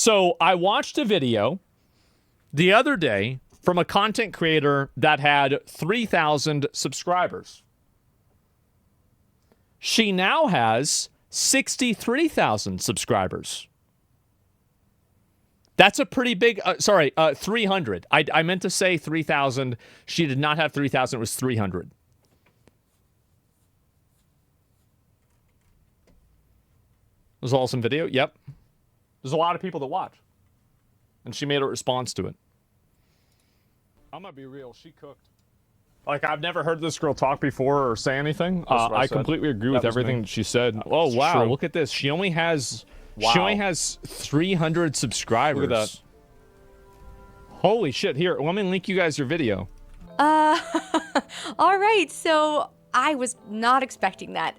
So I watched a video the other day from a content creator that had 3,000 subscribers. She now has 63,000 subscribers. That's a pretty big, 300. I meant to say 3,000. She did not have 3,000. It was 300. It was an awesome video. Yep. There's a lot of people that watch. And she made a response to it. I'm going to be real. She cooked. Like, I've never heard this girl talk before or say anything. I completely agree with everything she said. Oh, wow. True. Look at this. She only has... Wow. She only has 300 subscribers. Look at that. Holy shit. Here, let me link you guys your video. All right. So I was not expecting that.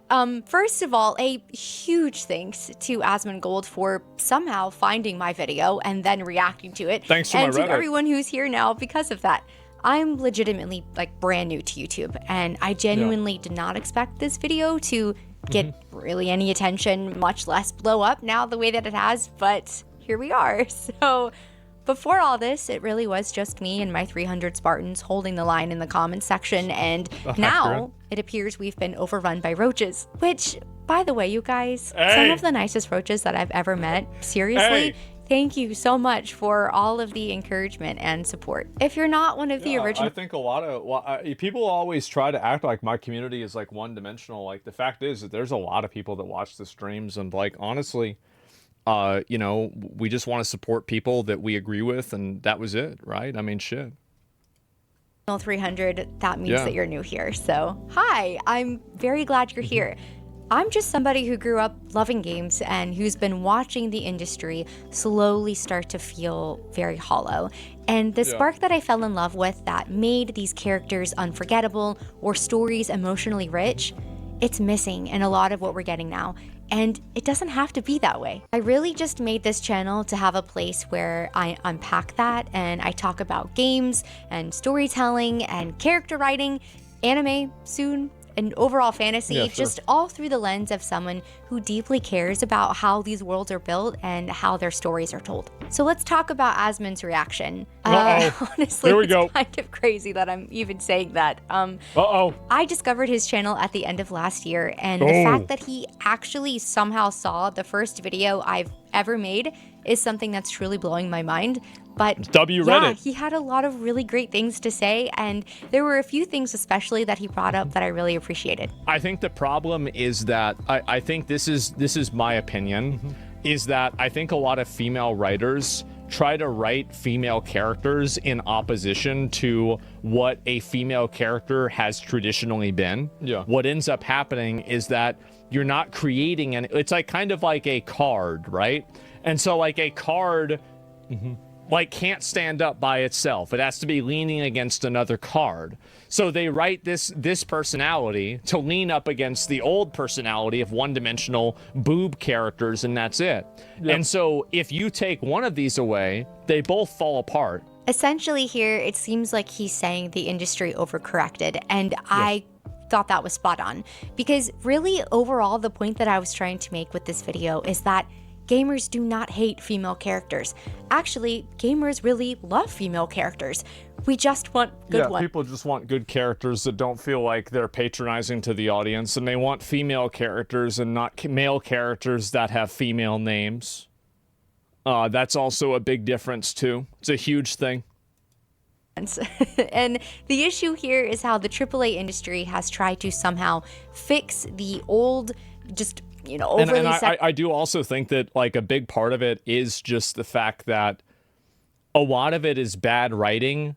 First of all, a huge thanks to Asmongold for somehow finding my video and then reacting to it. Thanks to my Reddit. And to everyone who's here now because of that. I'm legitimately like brand new to YouTube, and I genuinely did not expect this video to get really any attention, much less blow up now the way that it has, but here we are. So before all this, it really was just me and my 300 Spartans holding the line in the comments section, and now it appears we've been overrun by roaches, which, by the way, you guys, some of the nicest roaches that I've ever met. Seriously. Thank you so much for all of the encouragement and support. If you're not one of the original... I think a lot of... people always try to act like my community is like one-dimensional. Like, the fact is that there's a lot of people that watch the streams, and like, honestly, you know, we just want to support people that we agree with, and that was it, right? I mean, shit. 300, that means that you're new here. So, hi, I'm very glad you're here. I'm just somebody who grew up loving games and who's been watching the industry slowly start to feel very hollow. And the spark that I fell in love with that made these characters unforgettable or stories emotionally rich, it's missing in a lot of what we're getting now. And it doesn't have to be that way. I really just made this channel to have a place where I unpack that and I talk about games and storytelling and character writing, anime soon, and overall fantasy, just all through the lens of someone who deeply cares about how these worlds are built and how their stories are told. So let's talk about Asmon's reaction. Honestly, it's kind of crazy that I'm even saying that. I discovered his channel at the end of last year, and the fact that he actually somehow saw the first video I've ever made is something that's truly blowing my mind. But Reddit. He had a lot of really great things to say, and there were a few things especially that he brought up that I really appreciated. I think the problem is that I think this is my opinion, is that I think a lot of female writers try to write female characters in opposition to what a female character has traditionally been. What ends up happening is that you're not creating it's like kind of like a card, right? And so like a card like can't stand up by itself. It has to be leaning against another card. So they write this personality to lean up against the old personality of one-dimensional boob characters, and that's it. And so if you take one of these away, they both fall apart. Essentially here, it seems like he's saying the industry overcorrected, and I thought that was spot on. Because really, overall, the point that I was trying to make with this video is that gamers do not hate female characters. Actually, gamers really love female characters. We just want good ones. People just want good characters that don't feel like they're patronizing to the audience, and they want female characters and not male characters that have female names. That's also a big difference too. It's a huge thing. And the issue here is how the AAA industry has tried to somehow fix the old, just overly I do also think that like a big part of it is just the fact that a lot of it is bad writing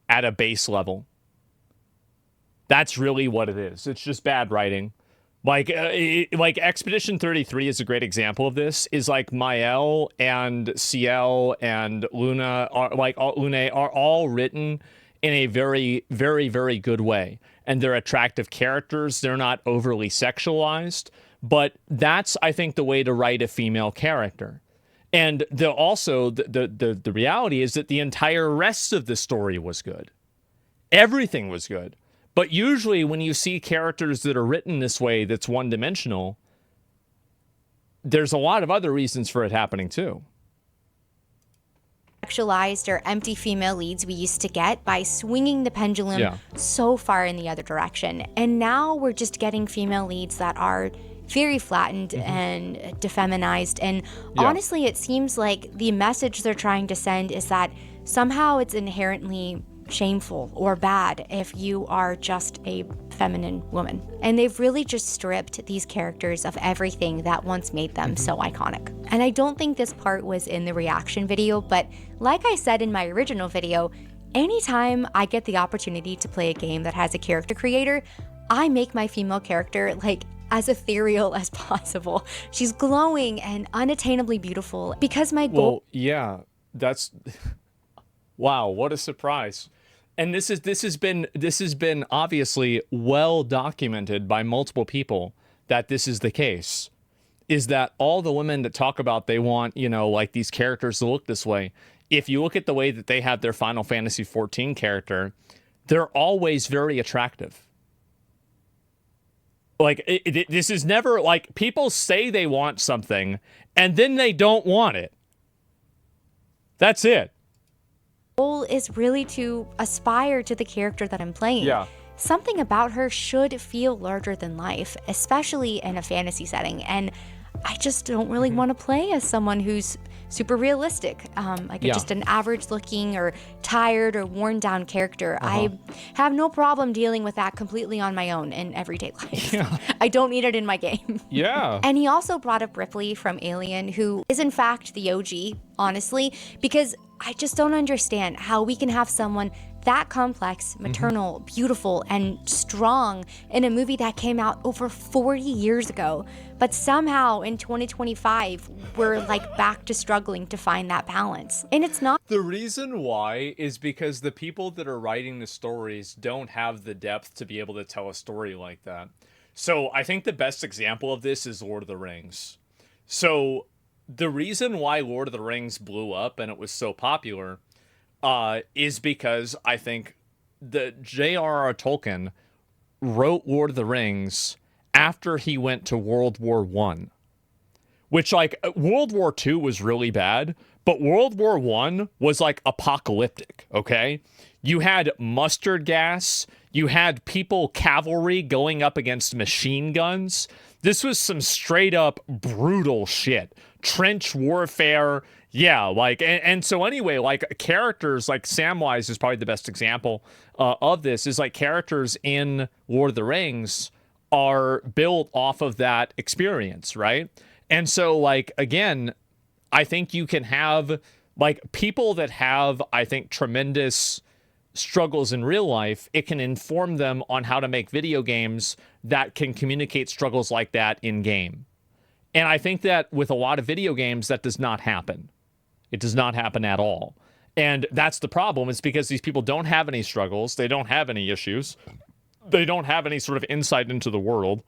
at a base level. That's really what it is. It's just bad writing. Like Expedition 33 is a great example of this. Is like Mael and Ciel and Luna are all written in a very, very, very good way, and they're attractive characters. They're not overly sexualized. But that's, I think, the way to write a female character. And the reality is that the entire rest of the story was good. Everything was good. But usually when you see characters that are written this way that's one-dimensional, there's a lot of other reasons for it happening too. sexualized or empty female leads we used to get by swinging the pendulum so far in the other direction. And now we're just getting female leads that are very flattened and defeminized. And honestly, it seems like the message they're trying to send is that somehow it's inherently shameful or bad if you are just a feminine woman. And they've really just stripped these characters of everything that once made them so iconic. And I don't think this part was in the reaction video, but like I said in my original video, anytime I get the opportunity to play a game that has a character creator, I make my female character like as ethereal as possible. She's glowing and unattainably beautiful because my goal— Well, yeah, that's wow, what a surprise. And this has been obviously well documented by multiple people that this is the case. Is that all the women that talk about they want, you know, like these characters to look this way, if you look at the way that they have their Final Fantasy XIV character, they're always very attractive. Like, this is never, like, people say they want something, and then they don't want it. That's it. Goal is really to aspire to the character that I'm playing. Yeah. Something about her should feel larger than life, especially in a fantasy setting. And I just don't really want to play as someone who's super realistic, like just an average looking or tired or worn down character. I have no problem dealing with that completely on my own in everyday life. I don't need it in my game. And he also brought up Ripley from Alien, who is in fact the OG, honestly, because I just don't understand how we can have someone that complex, maternal, beautiful, and strong in a movie that came out over 40 years ago. But somehow in 2025, we're like back to struggling to find that balance. And it's not. The reason why is because the people that are writing the stories don't have the depth to be able to tell a story like that. So I think the best example of this is Lord of the Rings. So the reason why Lord of the Rings blew up and it was so popular is because I think the J.R.R. Tolkien wrote Lord of the Rings after he went to World War I. Which, like, World War II was really bad, but World War I was, like, apocalyptic, okay? You had mustard gas, you had cavalry going up against machine guns. This was some straight-up brutal shit. Trench warfare, yeah, like, and so anyway, like, characters, like, Samwise is probably the best example of this, is, like, characters in Lord of the Rings are built off of that experience, right? And so, like, again, I think you can have, like, people that have, I think, tremendous struggles in real life, it can inform them on how to make video games that can communicate struggles like that in game. And I think that with a lot of video games, that does not happen. It does not happen at all. And that's the problem. It's because these people don't have any struggles. They don't have any issues. They don't have any sort of insight into the world.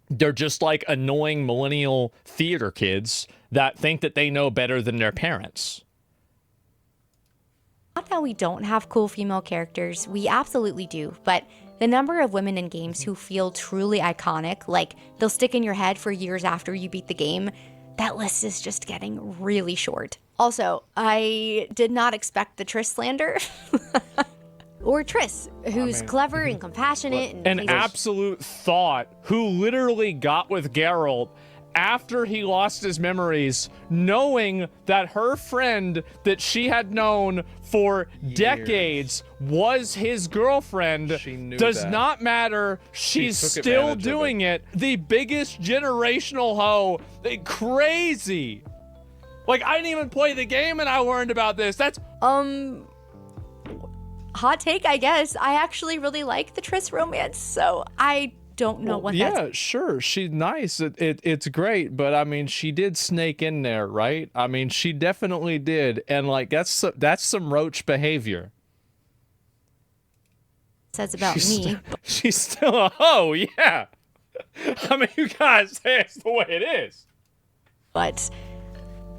They're just like annoying millennial theater kids that think that they know better than their parents. Not that we don't have cool female characters, we absolutely do, but the number of women in games who feel truly iconic, like they'll stick in your head for years after you beat the game, that list is just getting really short. Also, I did not expect the Triss slander. Or Triss, who's clever and compassionate. And an absolute thought who literally got with Geralt after he lost his memories, knowing that her friend that she had known for decades was his girlfriend. Does not matter. She's still doing it. The biggest generational hoe. Crazy. Like, I didn't even play the game and I learned about this. That's hot take, I guess. I actually really like the Triss romance, so I don't know what that's... Yeah, sure. She's nice. It's great, but I mean, she did snake in there, right? I mean, she definitely did, and like that's some roach behavior. Says about me. She's still a hoe, yeah. I mean, you guys say it's the way it is. But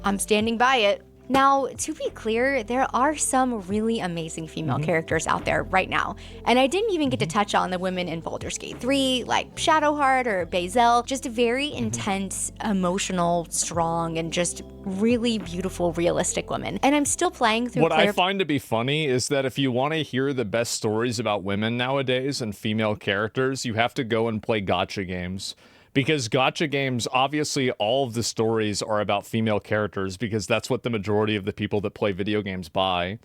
I'm standing by it. Now, to be clear, there are some really amazing female characters out there right now. And I didn't even get to touch on the women in Baldur's Gate 3, like Shadowheart or Bazel. Just very intense, emotional, strong, and just really beautiful, realistic women. And I'm still playing through What I find to be funny is that if you want to hear the best stories about women nowadays and female characters, you have to go and play gacha games. Because gacha games, obviously, all of the stories are about female characters because that's what the majority of the people that play video games buy,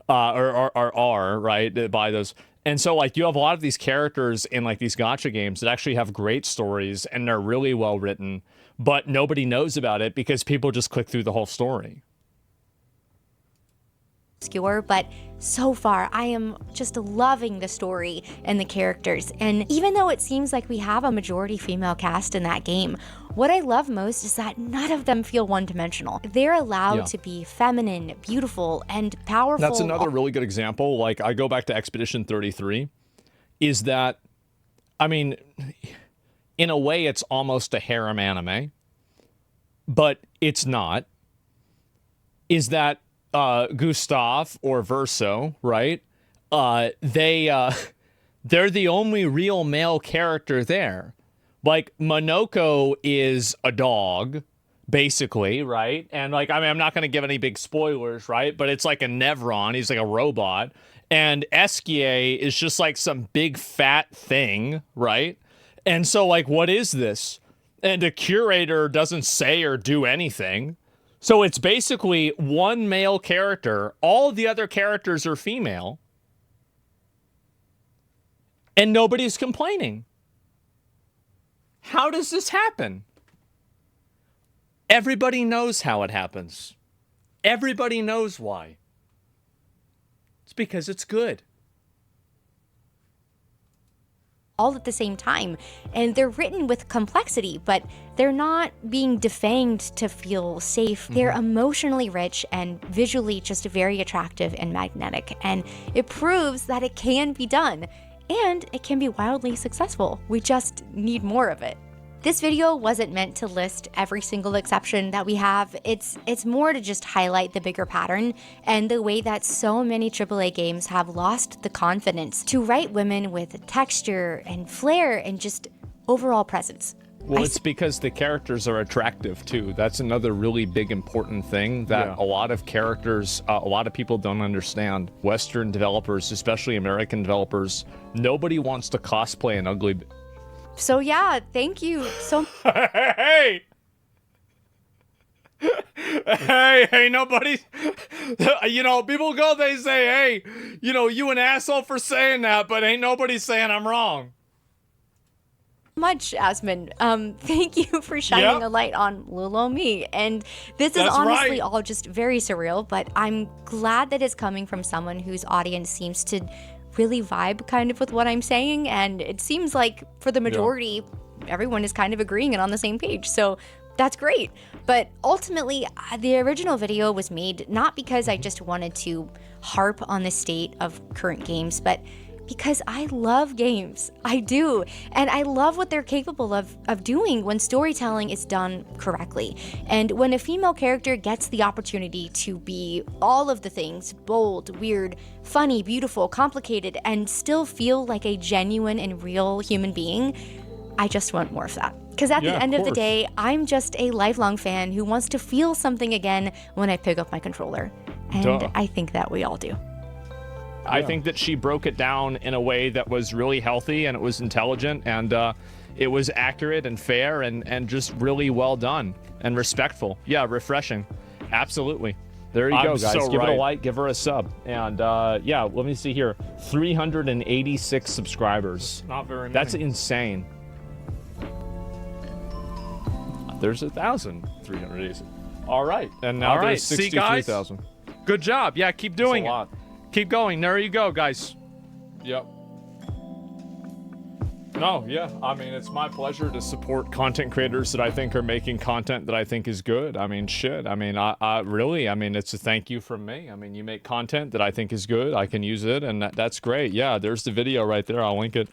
are right, buy those. And so, like, you have a lot of these characters in, like, these gacha games that actually have great stories and they're really well written, but nobody knows about it because people just click through the whole story. Obscure, but so far I am just loving the story and the characters. And even though it seems like we have a majority female cast in that game, what I love most is that none of them feel one-dimensional. They're allowed to be feminine, beautiful, and powerful. That's another really good example. Like, I go back to Expedition 33, is that, I mean, in a way it's almost a harem anime, but it's not. Is that Gustav or Verso, right? They're the only real male character there. Like, Monoko is a dog, basically, right? And, like, I mean, I'm not going to give any big spoilers, right? But it's like a Nevron. He's like a robot. And Esquier is just like some big fat thing, right? And so, like, what is this? And the curator doesn't say or do anything. So it's basically one male character. All the other characters are female. And nobody's complaining. How does this happen? Everybody knows how it happens. Everybody knows why. It's because it's good. All at the same time, and they're written with complexity, but they're not being defanged to feel safe. They're emotionally rich and visually just very attractive and magnetic, and it proves that it can be done, and it can be wildly successful. We just need more of it. This video wasn't meant to list every single exception that we have. It's more to just highlight the bigger pattern and the way that so many AAA games have lost the confidence to write women with texture and flair and just overall presence. Well, it's because the characters are attractive, too. That's another really big, important thing that a lot of characters, a lot of people don't understand. Western developers, especially American developers, nobody wants to cosplay an ugly... So yeah, thank you so Hey! Hey, nobody... You know, people go, they say, hey, you know, you an asshole for saying that, but ain't nobody saying I'm wrong. much, Asmon. Thank you for shining a light on little me. And this is honestly all just very surreal, but I'm glad that it's coming from someone whose audience seems to really vibe kind of with what I'm saying. And it seems like for the majority, everyone is kind of agreeing and on the same page. So that's great. But ultimately, the original video was made not because I just wanted to harp on the state of current games, but because I love games. I do. And I love what they're capable of doing when storytelling is done correctly. And when a female character gets the opportunity to be all of the things, bold, weird, funny, beautiful, complicated, and still feel like a genuine and real human being, I just want more of that. Because at the end of the day, I'm just a lifelong fan who wants to feel something again when I pick up my controller. And I think that we all do. I think that she broke it down in a way that was really healthy, and it was intelligent, and it was accurate and fair, and just really well done and respectful. Yeah, refreshing. Absolutely. There you go, guys. Give it a like, give her a sub. And yeah, let me see here. 386 subscribers. Not very many. That's insane. There's 1,386. All right. And now there's 63,000. Good job. Yeah, keep doing it. Keep going. There you go, guys. Yep. No, yeah. I mean, it's my pleasure to support content creators that I think are making content that I think is good. I mean, shit. I mean, I really, I mean, it's a thank you from me. I mean, you make content that I think is good. I can use it, and that's great. Yeah, there's the video right there. I'll link it.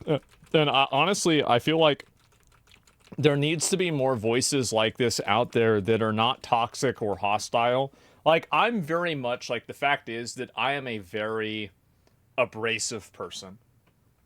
And honestly, I feel like there needs to be more voices like this out there that are not toxic or hostile. Like, I'm very much like, the fact is that I am a very abrasive person.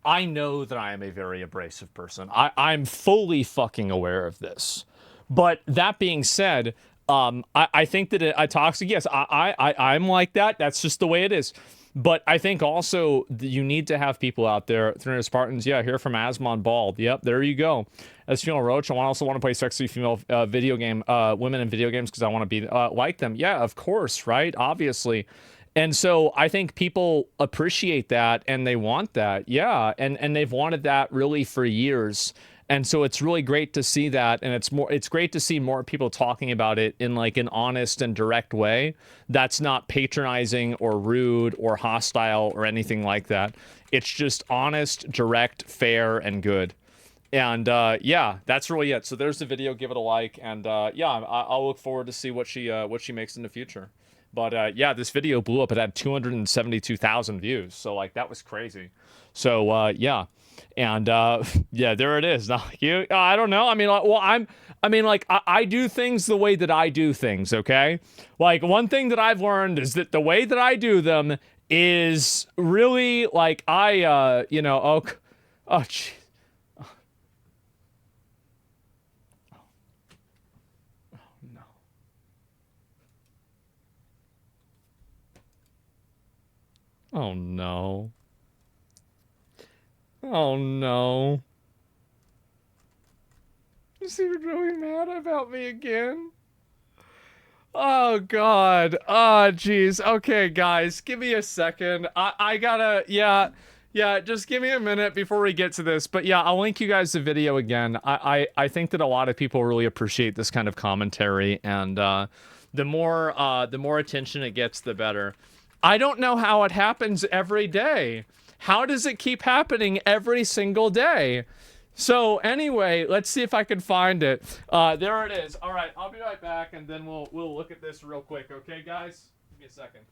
I know that I am a very abrasive person. I'm fully fucking aware of this. But that being said, I think that a toxic, yes, I'm like that. That's just the way it is. But I think also you need to have people out there. 300 Spartans, yeah, hear from Asmongold. Yep, there you go. As female roach, I also want to play sexy female video game women in video games because I want to be like them. Yeah, of course, right? Obviously. And so I think people appreciate that and they want that. Yeah. And they've wanted that really for years. And so it's really great to see that. And it's great to see more people talking about it in like an honest and direct way. That's not patronizing or rude or hostile or anything like that. It's just honest, direct, fair, and good. And yeah, that's really it. So there's the video. Give it a like. And yeah, I'll look forward to see what she makes in the future. But yeah, this video blew up. It had 272,000 views. So like that was crazy. So yeah. And yeah, there it is. Not like you. I don't know. I mean, like, well, I do things the way that I do things, okay? Like one thing that I've learned is that the way that I do them is really like you know, oh jeez. Oh no. Oh no. Is he really mad about me again? Oh god. Oh jeez. Okay, guys, give me a second. I gotta, yeah, just give me a minute before we get to this. But yeah, I'll link you guys the video again. I think that a lot of people really appreciate this kind of commentary, and the more attention it gets, the better. I don't know how it happens every day. How does it keep happening every single day? So anyway, let's see if I can find it. There it is. All right, I'll be right back, and then we'll look at this real quick. Okay, guys? Give me a second.